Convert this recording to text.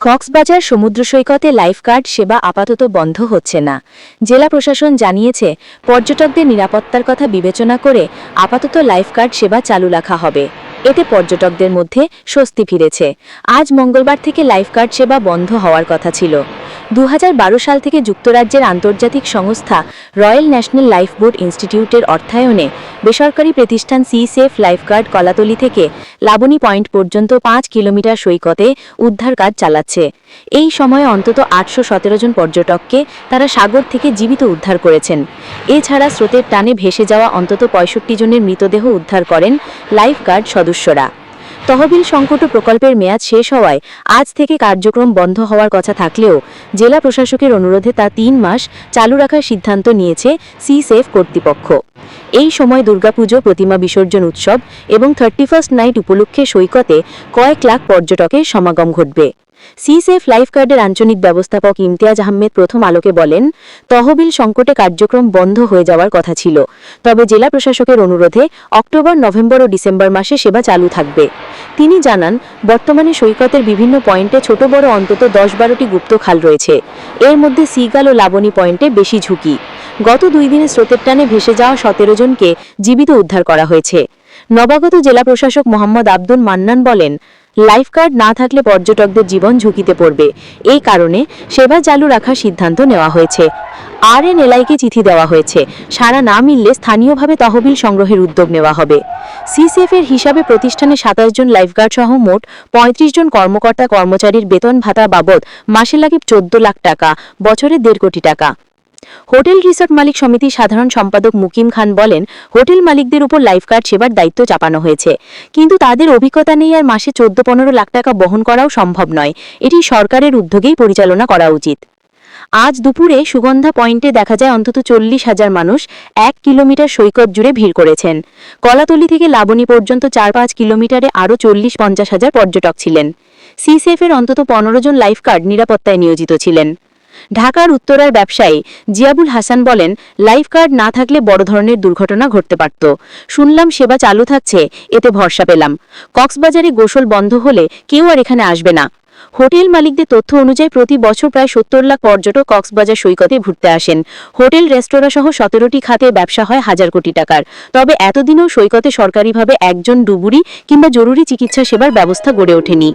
কক্সবাজার সমুদ্র সৈকতে লাইফগার্ড সেবা আপাতত বন্ধ হচ্ছে না। জেলা প্রশাসন জানিয়েছে, পর্যটকদের নিরাপত্তার কথা বিবেচনা করে আপাতত লাইফগার্ড সেবা চালু রাখা হবে। এতে পর্যটকদের মধ্যে স্বস্তি ফিরেছে। আজ মঙ্গলবার থেকে লাইফগার্ড সেবা বন্ধ হওয়ার কথা ছিল। 2012 সাল থেকে যুক্তরাজ্যের আন্তর্জাতিক সংস্থা রয়্যাল ন্যাশনাল লাইফবোট ইনস্টিটিউটের অর্থায়নে বেসরকারি প্রতিষ্ঠান সি সেফ লাইফগার্ড কলাতলি থেকে লাবণী পয়েন্ট পর্যন্ত 5 কিলোমিটার সৈকতে উদ্ধার কাজ চালাচ্ছে। এই সময়ে অন্তত 817 জন পর্যটককে তারা সাগর থেকে জীবিত উদ্ধার করেছেন। এছাড়া স্রোতের টানে ভেসে যাওয়া অন্তত 65 জনের মৃতদেহ উদ্ধার করেন লাইফগার্ড সদস্যরা। তহবিল সংকট প্রকল্পের মেয়াদ শেষ হওয়ায় আজ থেকে কার্যক্রম বন্ধ হওয়ার কথা থাকলেও জেলা প্রশাসকের অনুরোধে তা 3 মাস চালু রাখার সিদ্ধান্ত নিয়েছে সি সেফ কর্তৃপক্ষ। এই সময় দুর্গাপুজো, প্রতিমা বিসর্জন উৎসব এবং 31st নাইট উপলক্ষে সৈকতে কয়েক লাখ পর্যটকের সমাগম ঘটবে। সি সেফ লাইফগার্ডের আঞ্চলিক ব্যবস্থাপক ইমতিয়াজ আহমেদ প্রথম আলোকে বলেন, তহবিল সংকটে কার্যক্রম বন্ধ হয়ে যাওয়ার কথা ছিল, তবে জেলা প্রশাসকের অনুরোধে অক্টোবর, নভেম্বর ও ডিসেম্বর মাসে সেবা চালু থাকবে। তিনি জানান, বর্তমানে সৈকতের বিভিন্ন পয়েন্টে ছোট বড় অন্তত 10-12টি গুপ্ত খাল রয়েছে। এর মধ্যে সিগাল ও লাবণী পয়েন্টে বেশি ঝুঁকি। গত 2 দিনে স্রোতের টানে ভেসে যাওয়া 17 জনকে জীবিত উদ্ধার করা হয়েছে। নবাগত জেলা প্রশাসক মোহাম্মদ আব্দুল মান্নান বলেন, লাইফগার্ড না থাকলে পর্যটকদের জীবন ঝুঁকিতে পড়বে। এই কারণে সেবা চালু রাখার সিদ্ধান্ত নেওয়া হয়েছে। RNLIকে চিঠি দেওয়া হয়েছে। সাড়া না মিললে স্থানীয়ভাবে তহবিল সংগ্রহের উদ্যোগ নেওয়া হবে। সিসেফের হিসাবে প্রতিষ্ঠানে 27 জন লাইফগার্ড সহ মোট 35 জন কর্মকর্তা কর্মচারীর বেতন ভাতা বাবদ মাসে লাগে 14 লাখ টাকা, বছরে 1.5 কোটি টাকা। হোটেল রিসর্ট মালিক সমিতির সাধারণ সম্পাদক মুকিম খান বলেন, হোটেল মালিকদের উপর লাইফগার্ড সেবার দায়িত্ব চাপানো হয়েছে, কিন্তু তাদের অভিজ্ঞতা নেই আর মাসে 14-15 লাখ টাকা বহন করাও সম্ভব নয়। এটি সরকারের উদ্যোগেই পরিচালনা করা উচিত। আজ দুপুরে সুগন্ধা পয়েন্টে দেখা যায় অন্তত 40,000 মানুষ 1 কিলোমিটার সৈকত জুড়ে ভিড় করেছেন। কলাতলি থেকে লাবণী পর্যন্ত 4-5 কিলোমিটারে আরও 40-50 হাজার পর্যটক ছিলেন। সিসেফের অন্তত 15 জন লাইফগার্ড নিরাপত্তায় নিয়োজিত ছিলেন। ঢাকার উত্তরার ব্যবসায়ী জিয়াবুল হাসান বলেন, লাইফগার্ড না থাকলে বড় ধরনের দুর্ঘটনা ঘটতে পারত। শুনলাম সেবা চালু থাকছে, এতে ভরসা পেলাম। কক্সবাজারে গোসল বন্ধ হলে কেউ আর এখানে আসবে না। হোটেল মালিকদের তথ্য অনুযায়ী প্রতি বছর প্রায় 70 লাখ পর্যটক কক্সবাজার সৈকতে ঘুরতে আসেন। হোটেল, রেস্তোরাঁ সহ 17টি খাতে ব্যবসা হয় হাজার কোটি টাকার। তবে এতদিনও সৈকতে সরকারিভাবে একজন ডুবুরি কিংবা জরুরি চিকিৎসা সেবার ব্যবস্থা গড়ে ওঠেনি।